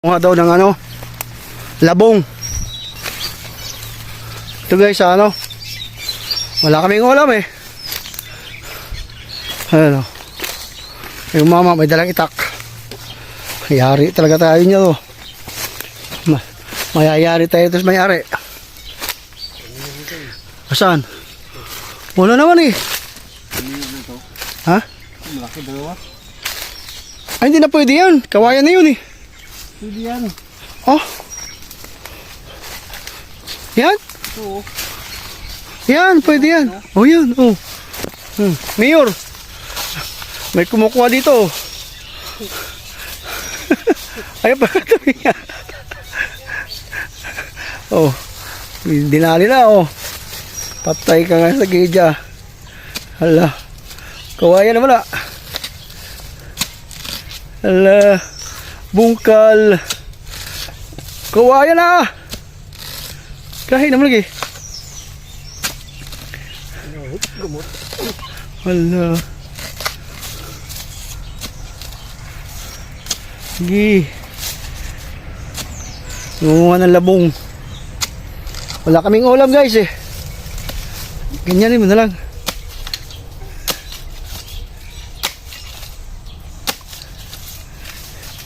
Kumuha daw ng ano, labong. Ito guys, wala kaming ulam eh. Ano, yung mama may dalang itak. Yari talaga tayo niya to. Mayayari tayo ito sa mayari. Saan? Wala naman eh. Ha? Malaki dalawa. Ay, hindi na pwede yan. Kawayan na yun eh. Pwede yan. Oh. Yan? Oo. Yan, pwede yan. Oh, yan. Oh. Mayor. May kumukuha dito. Ayaw pa katabi niya. Oh. Dinali na, oh. Patay ka nga sa gidya. Hala. Kawayan na wala. Hala. Bungkal. Kawayan na. Kahit naman lagi. Gamot. Hala. Sige. Gumawa ng labong. Wala kaming ulam guys eh. Ganyanin mo na lang.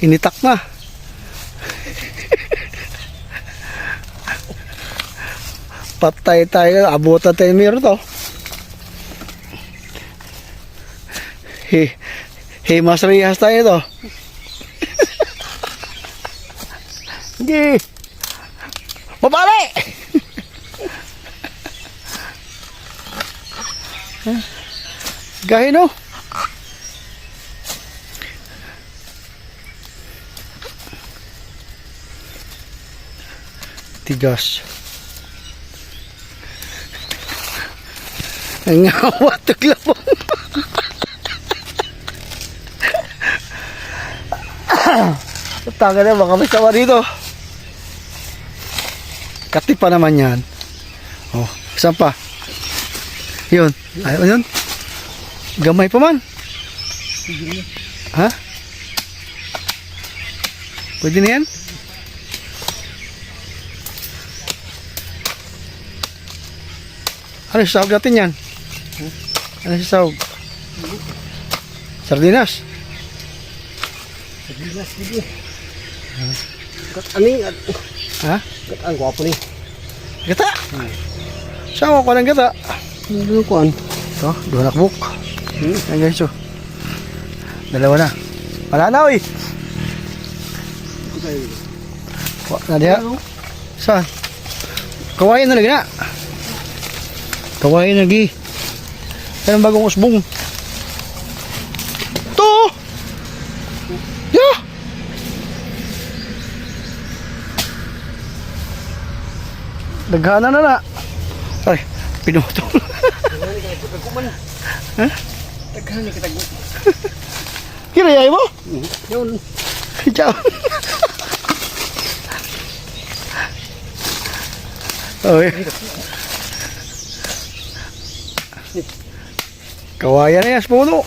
Initak na. Patay tayo. Abutan tayo meron to. Mas rihas tayo to. Hindi. Mabali! Gahin no? Tigas. Ang ngawa taglapong. Taga na baka may sawa dito. Katip pa naman yan. Oh, saan pa? Yun. Ayun yun. Gamay pa man. Ha? Pwede na yan? Ano yung sahog natin yan? Ano yung sahog? Sardinas? Sardinas dito. Ani? Ha? Ang gwapo ni. Gata? Saan ko ng gata? Ano ko an? Ito, dua nakbuk. Ayan guys, oh. Dalawa na. Wala na, uy. Na diha. Saan? Kawain na lagi na. Kawain lagi. Yan ang bagong usbong. To! Yeah! Daghana na na. Ay, pinutol. Ha? Taghan ni kitag. Kira yay mo? Yun. Ciao. Oy. Kawayan na yan sa puno.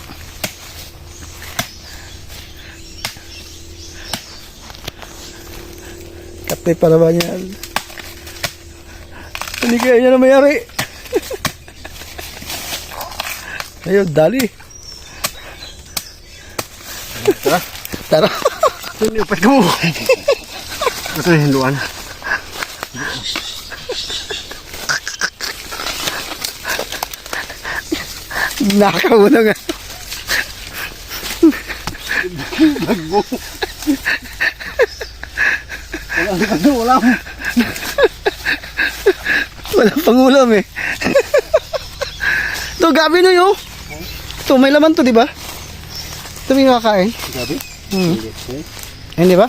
Kapit pa naman yan. Hindi kaya niya na mayari. Ayun, dali. Tara. Tara. Sino pa ko? Ito yung hinduan. Nakauna nga. Bagbo. Wala. Walang pangulam eh. Ito, gabi no yun. Ito, may laman to, di ba? Ito may makakain. Gabi? Hindi ba?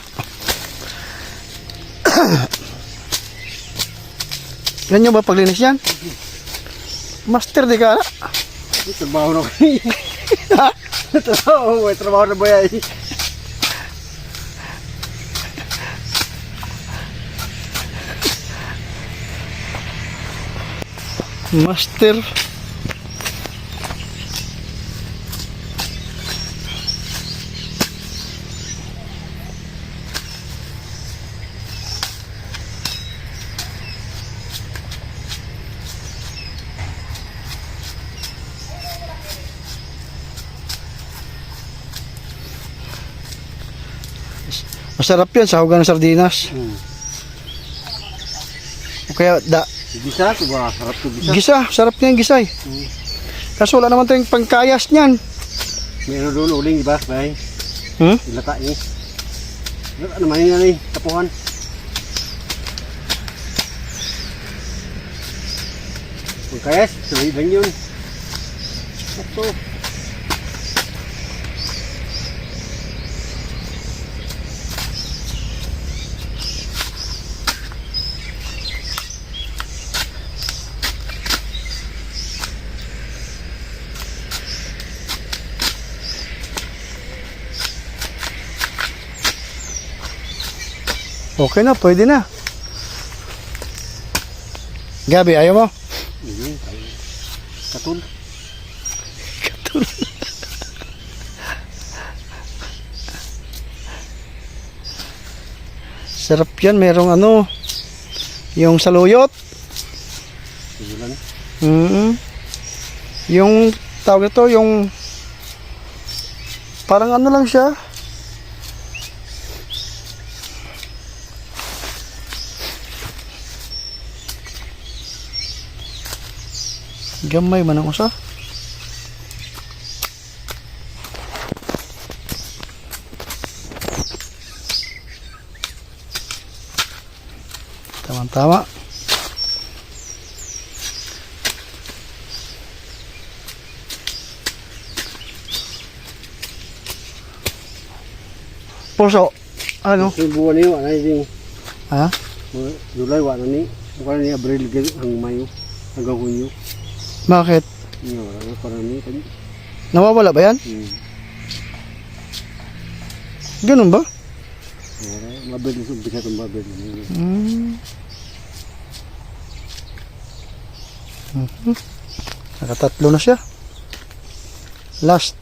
Ganyan ba paglinis yan? Master di ka na. Trabaho na kayo. May trabaho na ba yan? Master. Masarap yan, sahugan ng sardinas. O kaya, Gisa, ito ba? Sarap ito gisa. gisa, sarap niyan gisay. Kaso wala naman tayong pangkayas niyan. Meron doon uling, di ba? Bay, Hmm? ilata niya. Ano man yun, tapuhan. Pagkayas, sabi lang yun. Ito. Okay na, pwede na. Gabi, ayaw mo? Katul. Sarap yan, merong ano, yung saluyot. Simulan. Yung tawag ito, yung parang ano lang siya. Gamay man ang usa. Tama-tama. Puso. Ano? Yung buwan niyo, ano yung Ha? July, wala ni. Bukan ni Abril ang Mayo. Hanggang Hunyo. Bakit? Yung wala parang ni. Nawawala ba yan? Ganun ba? Mabilis yung bisa itong mabilis. Nakatatlo na siya. Last.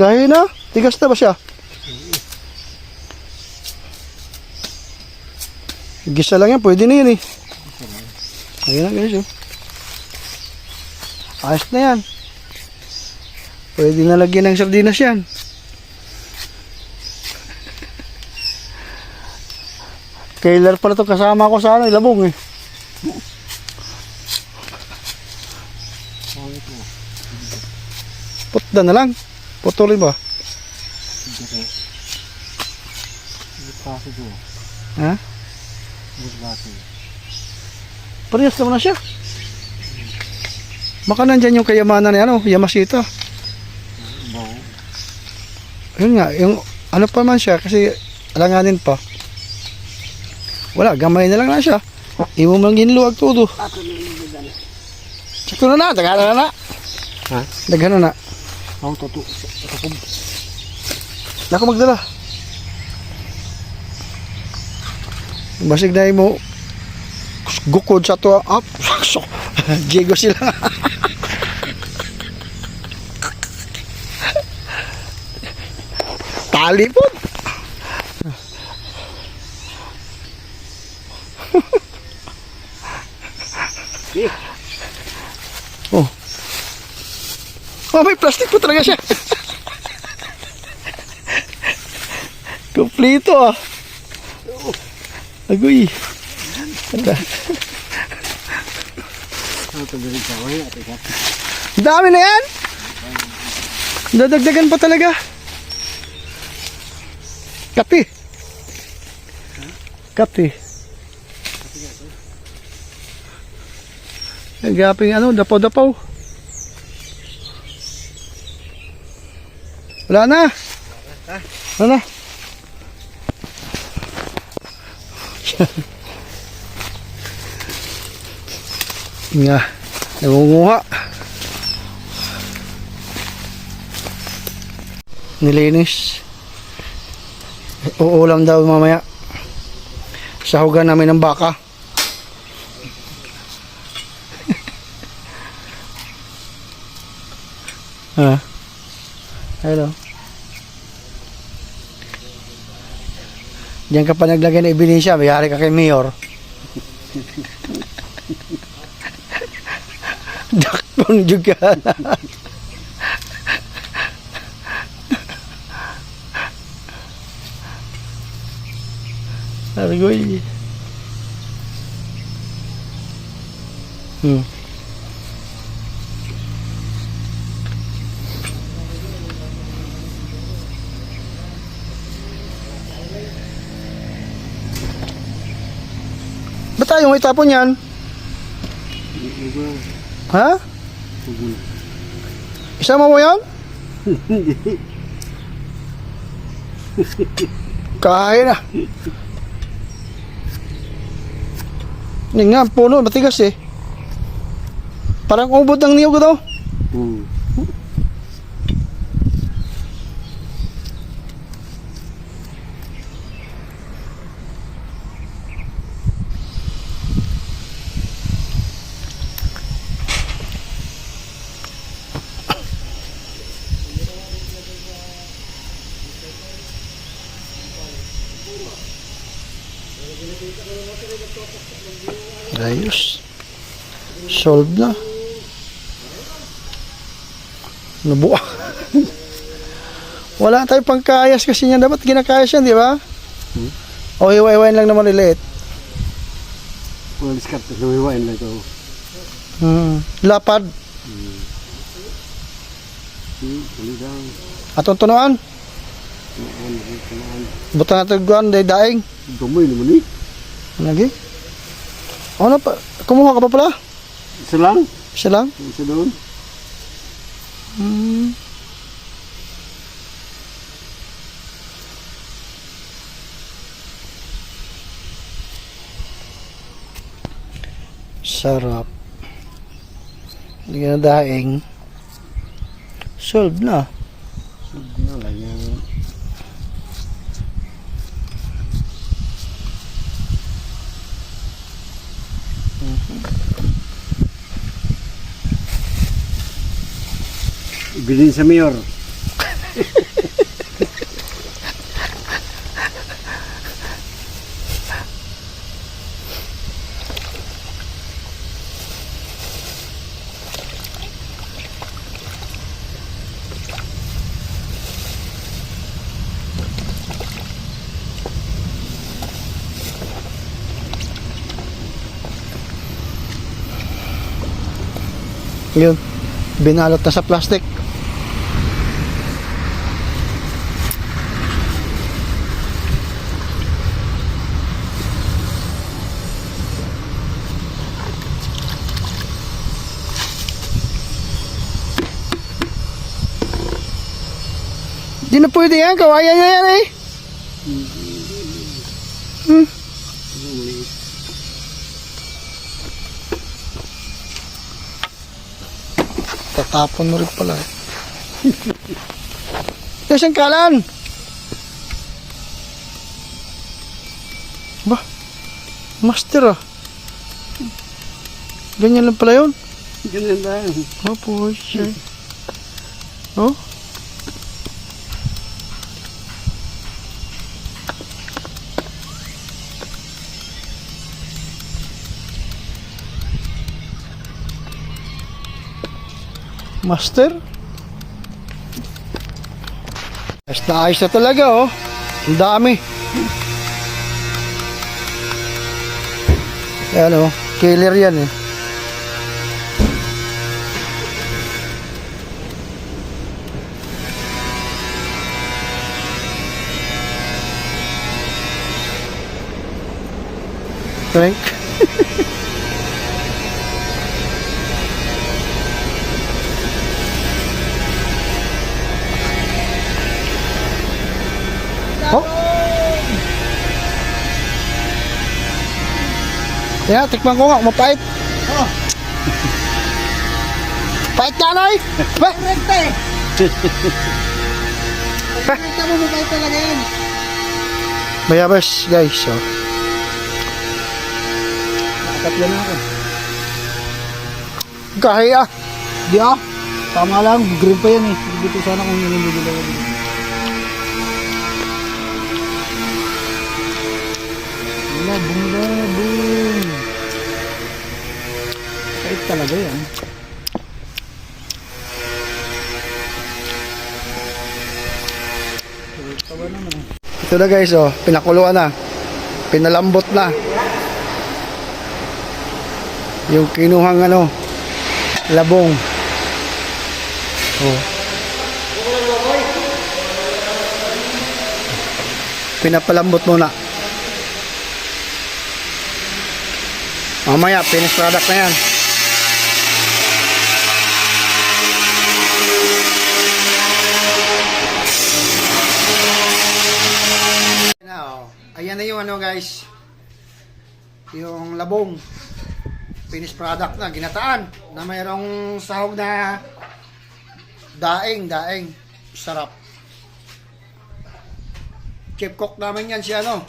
Dahil na, tigas na ba siya? Gisa lang yan, pwede na yan eh. Ayun na guys oh. Ayos na yan. Pwede na lagyan ng sardinas yan. Kailan pala ito kasama ko sa ano, labong eh. Putda na lang. Putulin ba? Ha? Parehas naman na siya. Baka nandyan yung kayamanan ni ano, Yamashita. Yun nga, yung ano pa man siya kasi alanganin pa. Wala, gamay na lang na siya. Imo man ginluwag todo. Ito na na, daghan na na. Ha? Daghan na na. Ako tutu. Nako magdala. Basig na mo gukod sa to. Up. Diego sila. Tali po. Oh. Oh, may plastic po talaga siya. Kompleto ah. Agoy. Ata. Dami na yan. Dadagdagan pa talaga. Kape. Kape. Nagaping ano, dapaw-dapaw. Wala na. Wala na. Nga, nangunguha. Nilinis. Uulam daw mamaya. Sahugan namin ng baka. Ha? Hello. Diyan ka pa naglagay ng ebidensya, may hari ka kay Mayor. Dakpon juga. Argoy. Ba't tayo may tapon yan? Iba. Ha? Tugul. Isama mo yan? Hindi. Kaya na. Hindi nga, puno, matigas eh. Parang ubod ng niyog daw. Ayos. Solve na. Nabuo. Wala tayong pangkayas kasi niyan. Dapat ginakayas yan, di ba? O hiwa-hiwain lang naman ulit. Kung discard, lumiwain lang ito. Lapad. Tulidang. Atong tunuan. Buta natin guan, daing. Dumoy naman eh. Lagi. Ano pa? Kumuha ka pa pala? Isa lang. Isa lang? Isa doon. Sarap. Hindi na daing. Solve na. Ano lang yan. Ibilin sa mayor. Yun. Binalot na sa plastic. Di na pwede yan. Kawayan niya yan eh. Tatapon mo rin pala eh. Ito siyang kalan. Ba? Master ah. Ganyan lang pala yun. Ganyan lang. Oh, po siya. Oh? Master? Ayos na talaga oh. Ang dami. Ayan oh. Killer yan eh. Frank? Oh. Kaya, tikman ko nga, mapait. Oh. Pait ka, Noy! Ba? Rekta eh. Rekta mo mabait talaga yan. Mayabas, guys. So. Nakataplan na ako. Kahaya. Di ah. Tama lang, green pa yan eh. Dito sana kung nililigaw ako dito. Labong. Kahit talaga yan. Tawa naman eh. Ito na guys, oh, pinakuluan na. Pinalambot na. Yung kinuhang ano, labong. Oh. Pinapalambot muna. Mamaya, finished product na yan. Ayan na yung ano guys, yung labong finished product na, ginataan na mayroong sahog na daing, sarap. Chef cook namin yan si ano,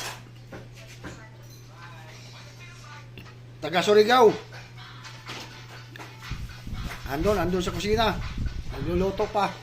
taga Surigao. Andun sa kusina, nagluluto pa.